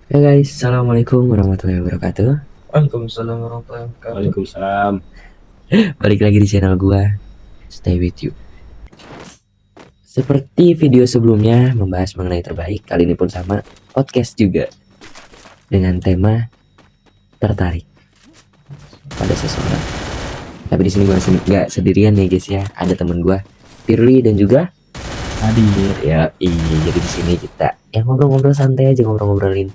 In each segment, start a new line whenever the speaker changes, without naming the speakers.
Hey guys, assalamualaikum warahmatullahi wabarakatuh.
Waalaikumsalam warahmatullahi wabarakatuh.
Waalaikumsalam.
Balik lagi di channel gua, Stay With You. Seperti video sebelumnya membahas mengenai terbaik, kali ini pun sama, podcast juga dengan tema tertarik pada seseorang. Tapi di sini gua nggak sendirian nih guys ya, ada temen gua, Firly dan juga
Hadir.
ya. Jadi di sini kita ngobrol-ngobrol santai aja, ngobrol-ngobrolin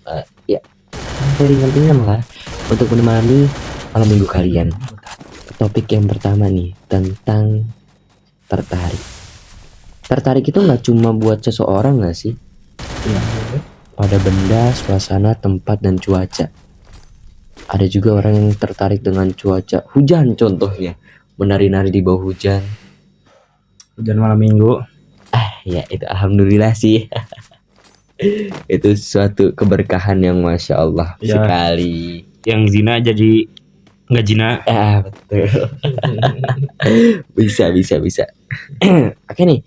santai ringan-ringan lah untuk menemani malam minggu kalian. Topik yang pertama nih tentang tertarik. Tertarik itu nggak cuma buat seseorang nggak sih?
Iya.
Pada benda, suasana, tempat, dan cuaca. Ada juga orang yang tertarik dengan cuaca hujan contohnya, menari-nari di bawah hujan.
Hujan malam minggu.
Ya itu alhamdulillah sih. Itu suatu keberkahan yang masya Allah
Ya.
sekali.
Yang zina jadi nggak zina.
Betul. bisa. Oke nih,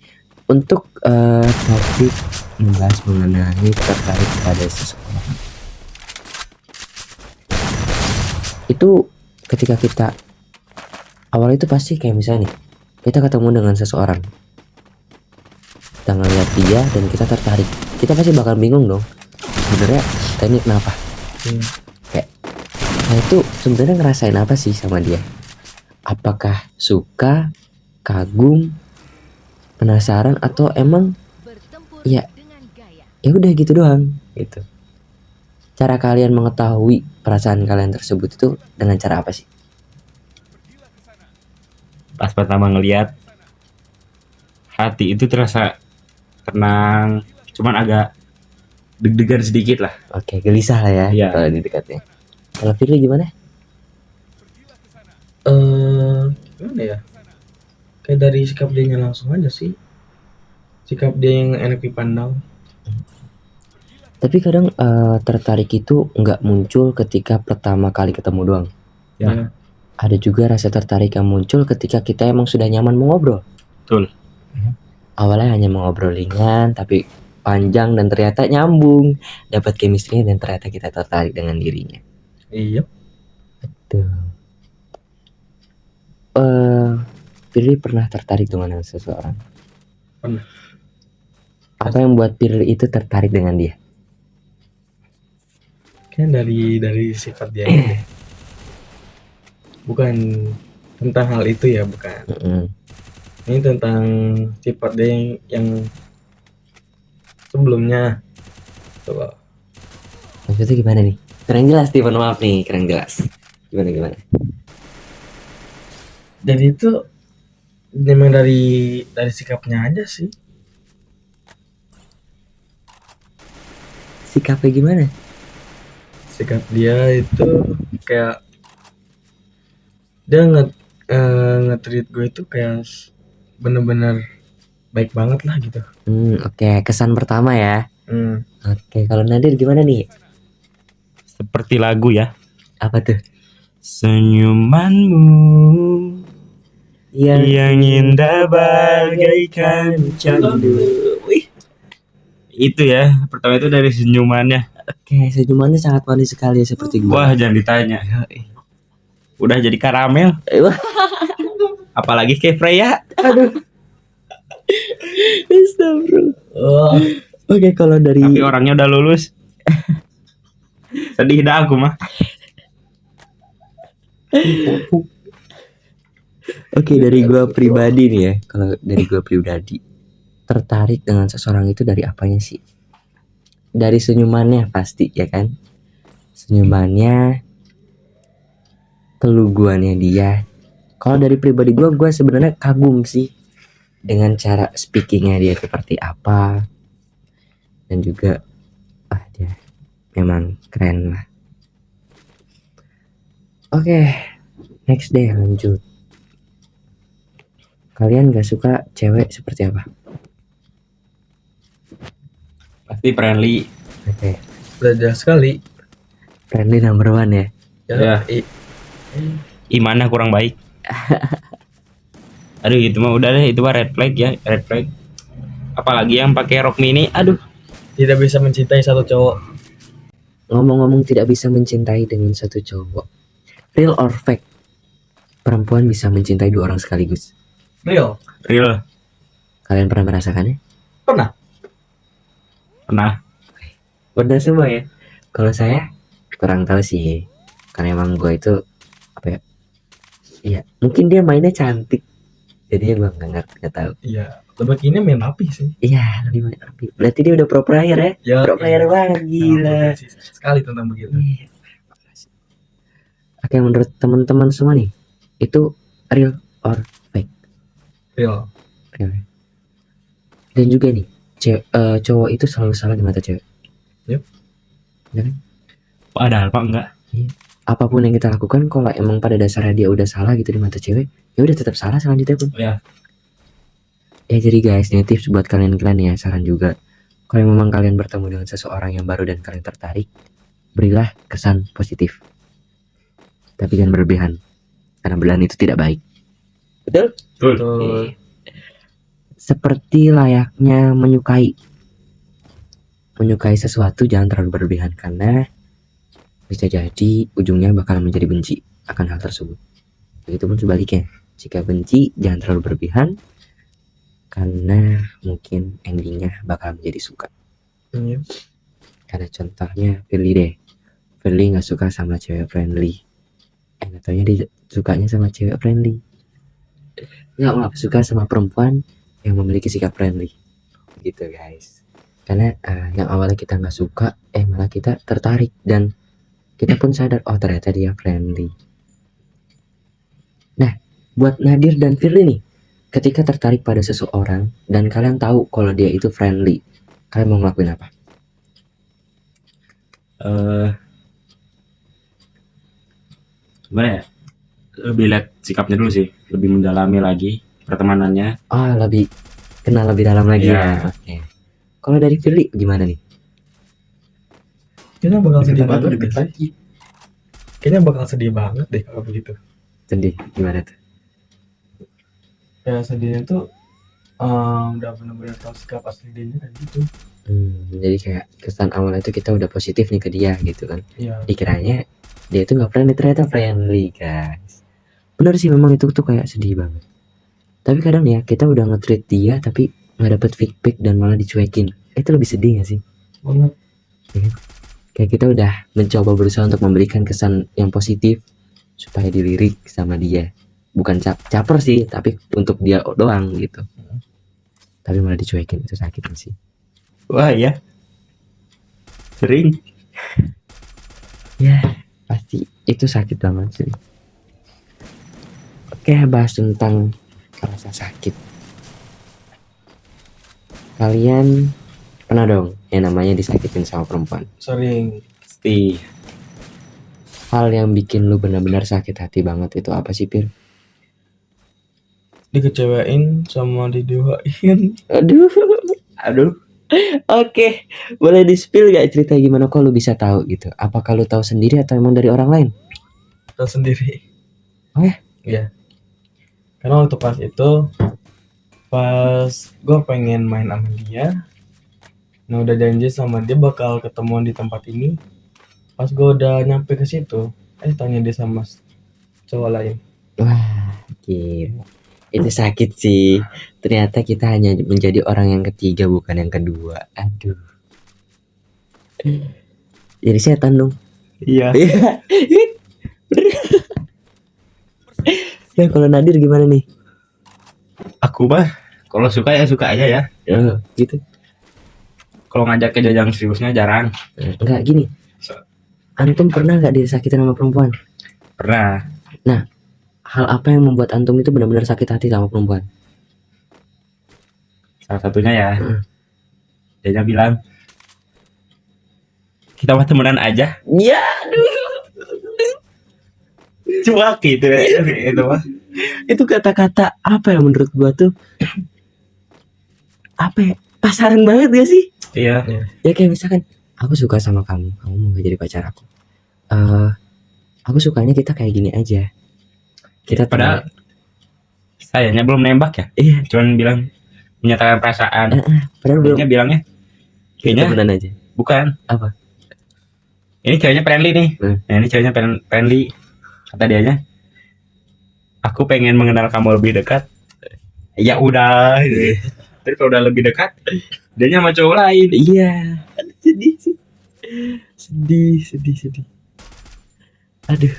untuk topik membahas mengenai tertarik pada seseorang. Itu ketika kita awal itu pasti kayak misalnya nih, kita ketemu dengan seseorang, kita ngeliat dia dan kita tertarik, kita pasti bakal bingung dong. Sebenarnya ini kenapa? Nah itu sebenarnya ngerasain apa sih sama dia? Apakah suka, kagum, penasaran, atau emang ya udah gitu doang gitu. Cara kalian mengetahui perasaan kalian tersebut itu dengan cara apa sih?
Pas pertama ngelihat, hati itu terasa tenang, cuman agak deg-degan sedikit lah.
Oke, gelisah lah ya
Iya.
kalau di dekatnya. Kalau Firly gimana?
Gimana ya? Kayak dari sikap dia langsung aja sih. Sikap dia yang enak dipandang.
Tapi kadang tertarik itu nggak muncul ketika pertama kali ketemu doang.
Ya.
Ada juga rasa tertarik yang muncul ketika kita emang sudah nyaman mengobrol.
Betul.
Awalnya hanya mengobrol ringan, tapi panjang dan ternyata nyambung. Dapat chemistry dan ternyata kita tertarik dengan dirinya.
Iya.
Tuh. Firly pernah tertarik dengan seseorang?
Pernah.
Apa yang buat Firly itu tertarik dengan dia?
Kayak dari sifat dia aja deh. Bukan tentang hal itu ya, bukan. Ini tentang sifat dia yang sebelumnya. Coba.
Maksudnya gimana nih? Kurang jelas Steven, maaf nih, kurang jelas. Gimana?
Jadi itu memang dari sikapnya aja sih.
Sikapnya gimana?
Sikap dia itu kayak dia nge-treat gue itu kayak bener-bener baik banget lah gitu.
Oke, kesan pertama ya. Oke, kalau Nadir gimana nih?
Seperti lagu ya.
Apa tuh?
Senyumanmu yang indah bagaikan candu. Itu ya, pertama itu dari senyumannya.
Oke, senyumannya sangat manis sekali ya, seperti gue.
Wah, jangan ditanya. Udah jadi karamel. Apalagi kayak Freya.
Aduh. Astagfirullah. Oke, kalau dari
Tapi orangnya udah lulus. Sedih dah aku mah.
Oke, dari gue pribadi nih ya. Kalau dari gue pribadi, tertarik dengan seseorang itu dari apanya sih? Dari senyumannya pasti ya kan? Senyumannya, keluguannya dia. Kalau dari pribadi gue sebenarnya kagum sih dengan cara speakingnya dia seperti apa. Dan juga dia memang keren lah. Oke, next deh, lanjut. Kalian gak suka cewek seperti apa?
Pasti friendly.
Oke,
Udah jelas sekali.
friendly number one ya.
Ya. Imannya kurang baik. Aduh, itu mah udah deh, itu mah red flag ya, red flag. Apalagi yang pakai rok mini, aduh.
Tidak bisa mencintai satu cowok.
ngomong-ngomong tidak bisa mencintai dengan satu cowok, real or fake perempuan bisa mencintai 2 orang sekaligus?
Real.
Kalian pernah merasakannya?
Pernah.
Pernah semua ya. Kalau saya kurang tahu sih, karena emang gue itu apa ya? Iya, mungkin dia mainnya cantik, jadi gue nggak tahu.
Iya, lebih ini main api sih.
Iya, lebih banyak api. Berarti dia udah pro player ya?
Ya,
Pro player banget, gila.
Sekali tentang begitu.
Iya. Oke, menurut teman-teman semua nih, itu real or fake?
Real.
Real. Dan juga nih, cowok itu selalu salah di mata cewek.
Yep.
Ya kan?
Padahal Pak enggak.
Apapun yang kita lakukan, kalau emang pada dasarnya dia udah salah gitu di mata cewek, ya udah tetap salah selanjutnya pun.
Ya.
Ya jadi guys, ini tips buat kalian ya, saran juga. Kalau memang kalian bertemu dengan seseorang yang baru dan kalian tertarik, berilah kesan positif. Tapi jangan berlebihan, karena berlebihan itu tidak baik. Betul?
Betul.
Seperti layaknya menyukai sesuatu, jangan terlalu berlebihan, karena bisa jadi ujungnya bakal menjadi benci akan hal tersebut. Begitupun sebaliknya, jika benci jangan terlalu berlebihan, karena mungkin endingnya bakal menjadi suka.
Iya.
Karena contohnya Firly deh, Firly nggak suka sama cewek friendly, nggak taunya dia sukanya sama cewek friendly. Nggak suka sama perempuan yang memiliki sikap friendly, gitu guys. Karena yang awalnya kita nggak suka, malah kita tertarik dan kita pun sadar, oh ternyata dia friendly. Nah, buat Nadir dan Firly nih, ketika tertarik pada seseorang dan kalian tahu kalau dia itu friendly, kalian mau ngelakuin apa?
Gimana ya? Lebih lihat sikapnya dulu sih, lebih mendalami lagi pertemanannya.
Lebih kenal lebih dalam lagi ya. Oke. Kalau dari Firly gimana nih?
Kayaknya bakal sedih
Kita
banget
lebih
deh.
lagi.
Kayaknya bakal sedih banget deh kalau begitu.
Sedih gimana tuh?
Kayak sedihnya tuh udah benar-benar tahu sikap asli dia kayak gitu.
Jadi kayak kesan awalnya itu kita udah positif nih ke dia gitu kan.
Iya.
Dikiranya dia itu nggak friendly, ternyata friendly guys. Bener sih, memang itu tuh kayak sedih banget. Tapi kadang ya kita udah nge-treat dia tapi nggak dapet feedback dan malah dicuekin. Itu lebih sedih gak sih?
Banget.
Kayak kita udah mencoba berusaha untuk memberikan kesan yang positif supaya dilirik sama dia. Bukan caper sih, tapi untuk dia doang gitu. Tapi malah dicuekin, itu sakit gak sih?
Wah ya. Sering.
Ya, pasti itu sakit banget sih. Oke, bahas tentang rasa sakit. Kalian pernah dong yang namanya disakitin sama perempuan?
Sering.
Pasti.
Hal yang bikin lu benar-benar sakit hati banget itu apa sih, Pir?
Dikecewain sama diduain.
Aduh. Oke, boleh di-spill gak cerita gimana kok lu bisa tahu gitu? Apakah lu tahu sendiri atau emang dari orang lain?
Tahu sendiri.
Oh ya?
Iya. Karena waktu pas gue pengen main sama dia, nah udah janji sama dia bakal ketemuan di tempat ini. Pas gue udah nyampe ke situ, tanya dia sama cowok lain.
Wah, gila. Itu sakit sih. Ternyata kita hanya menjadi orang yang ketiga bukan yang kedua. Aduh. Jadi setan dong.
Iya.
Nah, kalau Nadir gimana nih?
Aku mah kalau suka ya suka aja ya.
Gitu.
Kalau ngajak ke jajang seriusnya jarang.
Enggak gini. Antum pernah nggak disakitin sama perempuan?
Pernah.
Nah, hal apa yang membuat antum itu benar-benar sakit hati sama perempuan?
Salah satunya ya. Dia bilang kita mah temenan aja.
Ya, aduh.
Cuak gitu ya. Itu mah.
Itu kata-kata apa ya menurut gua tuh? Apa ya? Pasaran banget gak sih?
Iya.
Ya kayak misalkan aku suka sama kamu mau gak jadi pacar aku? Aku sukanya kita kayak gini aja. Kita
Padahal sayanya belum nembak ya.
Iya.
Cuman bilang menyatakan perasaan.
Padahal belum.
Dia bilangnya
Kita
kayaknya
temenan aja.
bukan.
Apa?
Ini ceweknya friendly nih.
Hmm.
Nah, ini ceweknya friendly. Kata dianya, aku pengen mengenal kamu lebih dekat. Ya udah. Gitu. Terus kalau udah lebih dekat, dianya sama cowok lain.
Iya. Sedih sih. Sedih. Aduh.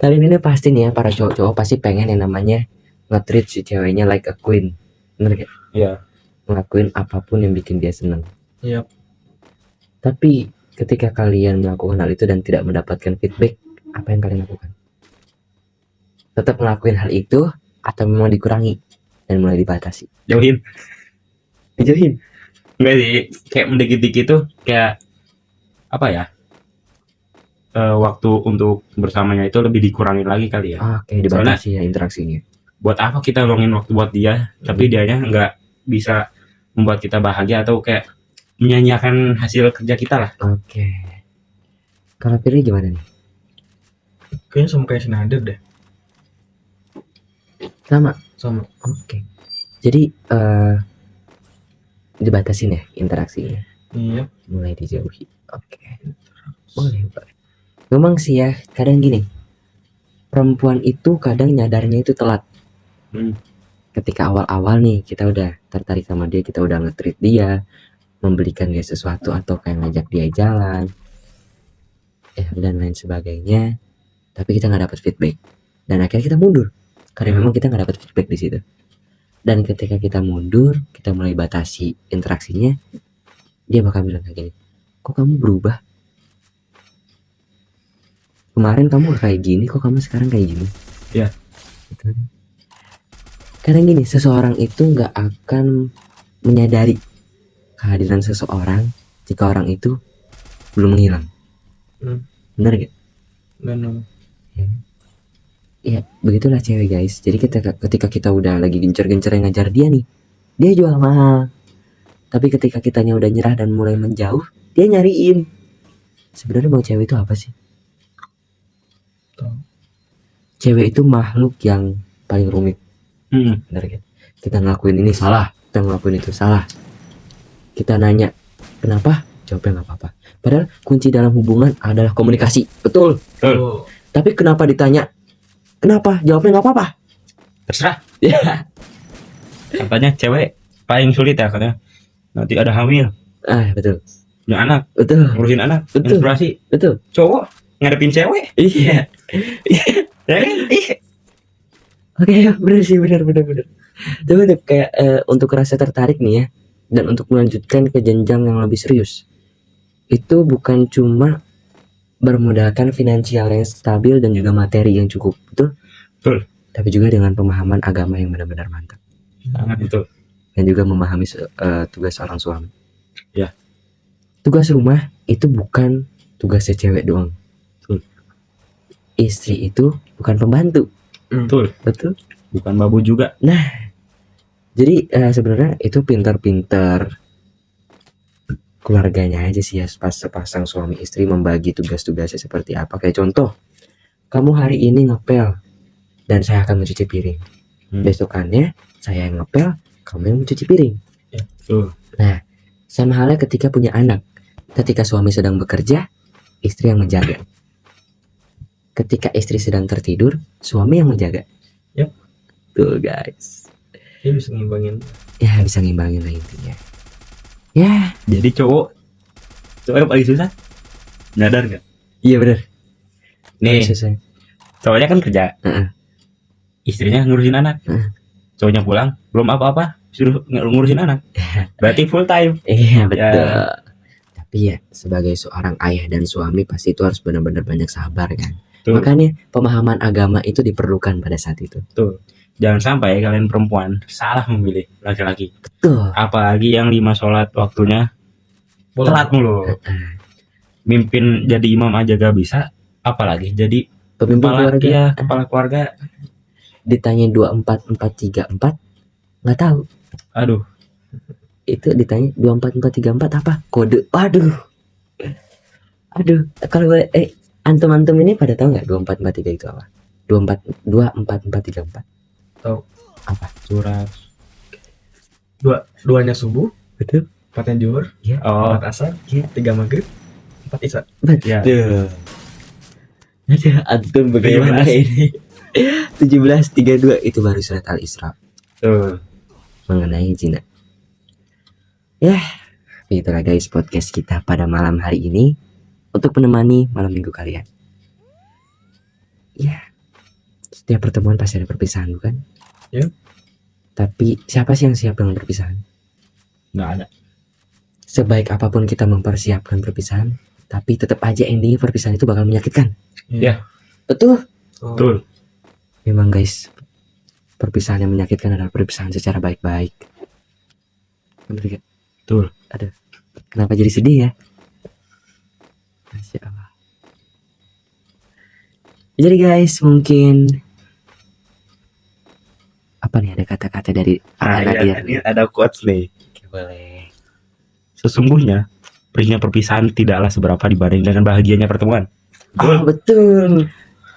Kalian ini pasti nih ya, para cowok-cowok pasti pengen yang namanya nge-treat si ceweknya like a queen. Bener gak?
Iya.
Ngelakuin apapun yang bikin dia seneng.
Iya.
Tapi ketika kalian melakukan hal itu dan tidak mendapatkan feedback, apa yang kalian lakukan? Tetap ngelakuin hal itu atau memang dikurangi dan mulai dibatasi?
Jauhin.
Dijauhin.
Enggak sih, kayak mendikit-dikit tuh kayak apa ya? Waktu untuk bersamanya itu lebih dikurangin lagi kali ya.
Oke, dibatasi ya interaksinya.
Buat apa kita luangin waktu buat dia, tapi dianya nggak bisa membuat kita bahagia atau kayak menyanyiakan hasil kerja kita lah.
Oke. Kalau Firly gimana nih?
Kayaknya sama kayak Sinader deh.
Sama.
Sama.
Jadi dibatasin ya interaksinya.
Iya.
Mulai dijauhi. Oke. Boleh. Memang sih ya, kadang gini. Perempuan itu kadang nyadarnya itu telat. Ketika awal-awal nih kita udah tertarik sama dia, kita udah nge-treat dia, membelikan dia sesuatu atau kayak ngajak dia jalan, dan lain sebagainya. Tapi kita nggak dapat feedback. Dan akhirnya kita mundur. Karena memang kita nggak dapat feedback di situ. Dan ketika kita mundur, kita mulai batasi interaksinya, dia bakal bilang kayak gini, kok kamu berubah? Kemarin kamu gak kayak gini, kok kamu sekarang kayak gini?
Iya.
Gitu. Kadang gini, seseorang itu gak akan menyadari kehadiran seseorang jika orang itu belum menghilang. Bener gak?
Benar.
Ya, begitulah cewek guys. Jadi ketika kita udah lagi gencer-gencer yang ngajar dia nih, dia jual mahal. Tapi ketika kitanya udah nyerah dan mulai menjauh, dia nyariin. Sebenarnya mau cewek itu apa sih? Cewek itu makhluk yang paling rumit. Bener kan? Kita ngelakuin ini salah, kita ngelakuin itu salah. Kita nanya, kenapa? Jawabnya nggak apa-apa. Padahal kunci dalam hubungan adalah komunikasi. Betul.
Oh.
Tapi kenapa ditanya, kenapa? Jawabnya nggak apa-apa.
Terserah.
Ya.
Katanya cewek paling sulit ya katanya. Nanti ada hamil,
Betul.
punya anak,
Betul.
ngurusin anak,
Betul.
menstruasi.
Betul.
Cowok ngadepin cewek.
Iya.
Ya kan? Iya.
Oke, bener sih, bener. Tapi untuk kayak untuk rasa tertarik nih ya, dan untuk melanjutkan ke jenjang yang lebih serius, itu bukan cuma bermodalkan finansial yang stabil dan juga materi yang cukup, betul. Tapi juga dengan pemahaman agama yang benar-benar mantap,
Sangat betul.
dan juga memahami tugas seorang suami.
Ya.
Tugas rumah itu bukan tugasnya cewek doang. Istri itu bukan pembantu. Betul.
Bukan babu juga.
Jadi sebenarnya itu pintar-pintar keluarganya aja sih ya, pas sepasang suami istri membagi tugas-tugasnya seperti apa. Kayak contoh, kamu hari ini ngepel dan saya akan mencuci piring. Besokannya saya yang ngepel, kamu yang mencuci piring.
Ya.
Nah, sama halnya ketika punya anak. Ketika suami sedang bekerja, istri yang menjaga. Ketika istri sedang tertidur, suami yang menjaga.
Yap.
Tuh guys.
Dia bisa ngimbangin.
Ya bisa ngimbangin lah intinya. Ya.
Jadi cowok yang paling susah nyadar nggak?
Iya benar.
Nih,
Susah.
cowoknya kan kerja, istrinya ngurusin anak, cowoknya pulang belum apa-apa suruh ngurusin anak, berarti full time.
Iya betul.
Ya.
Tapi ya sebagai seorang ayah dan suami pasti itu harus benar-benar banyak sabar kan.
Tuh.
Makanya pemahaman agama itu diperlukan pada saat itu.
Jangan sampai kalian perempuan salah memilih laki-laki,
Tuh.
apalagi yang 5 sholat waktunya telat mulu. Mimpin jadi imam aja gak bisa, apalagi jadi
Pemimpin keluarga.
Iya, kepala keluarga.
Ditanya 24434 nggak tahu.
Aduh,
Itu ditanya 24434 apa? Kode. Aduh. Kalau antum-antum ini pada tahu nggak 2443 itu apa? 24434.
Tahu.
Apa?
surat
Duanya subuh,
Betul.
4-nya zuhur,
Oh,
4 asar,
Iya.
3 maghrib, 4 isya.
Ya.
Betul. Ada antum bagaimana
17.
ini? 17:32 itu baru surat Al-Isra
tuh.
mengenai zina. Ya, itulah guys podcast kita pada malam hari ini untuk menemani malam minggu kalian. Ya, setiap pertemuan pasti ada perpisahan, bukan?
Ya.
Tapi siapa sih yang siap dengan perpisahan?
Nggak ada.
Sebaik apapun kita mempersiapkan perpisahan, tapi tetap aja endingnya perpisahan itu bakal menyakitkan.
Ya.
Betul.
Betul.
Memang guys, perpisahan yang menyakitkan adalah perpisahan secara baik-baik. Bener gak?
Betul.
Aduh, kenapa jadi sedih ya? Masya Allah. Jadi guys, mungkin apa nih, ada kata-kata dari
Nah,
Nadia?
ini ada quotes nih.
Oke, boleh.
Sesungguhnya perihnya perpisahan tidaklah seberapa dibanding dengan bahagianya pertemuan.
Oh, betul.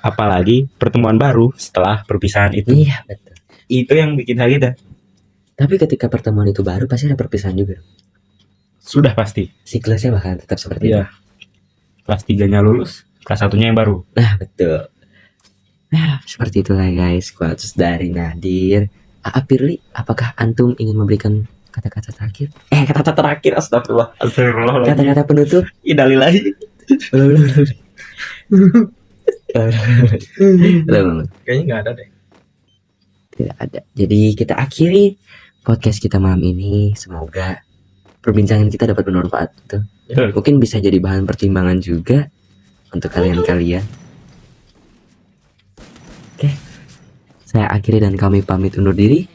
Apalagi pertemuan baru setelah perpisahan itu.
Iya, betul.
Itu yang bikin sakit ya.
Tapi ketika pertemuan itu baru pasti ada perpisahan juga.
Sudah pasti.
Siklusnya bakal tetap seperti
Iya. Kelas 3-nya lulus, kelas 1-nya yang baru.
itu. Nah, betul. Nah, seperti itulah guys quotes dari Nadir. Firly, apakah antum ingin memberikan kata-kata terakhir? Kata-kata terakhir, astagfirullah.
Astagfirullah.
Kata-kata penutup?
Idalilahi.
Belum.
Kayaknya nggak ada deh.
Tidak ada. Jadi kita akhiri podcast kita malam ini. Semoga perbincangan kita dapat bermanfaat. Betul.
Betul.
Mungkin bisa jadi bahan pertimbangan juga untuk kalian-kalian. Oke. Saya akhiri dan kami pamit undur diri.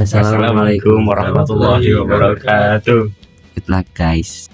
Assalamualaikum warahmatullahi wabarakatuh.
Good luck guys.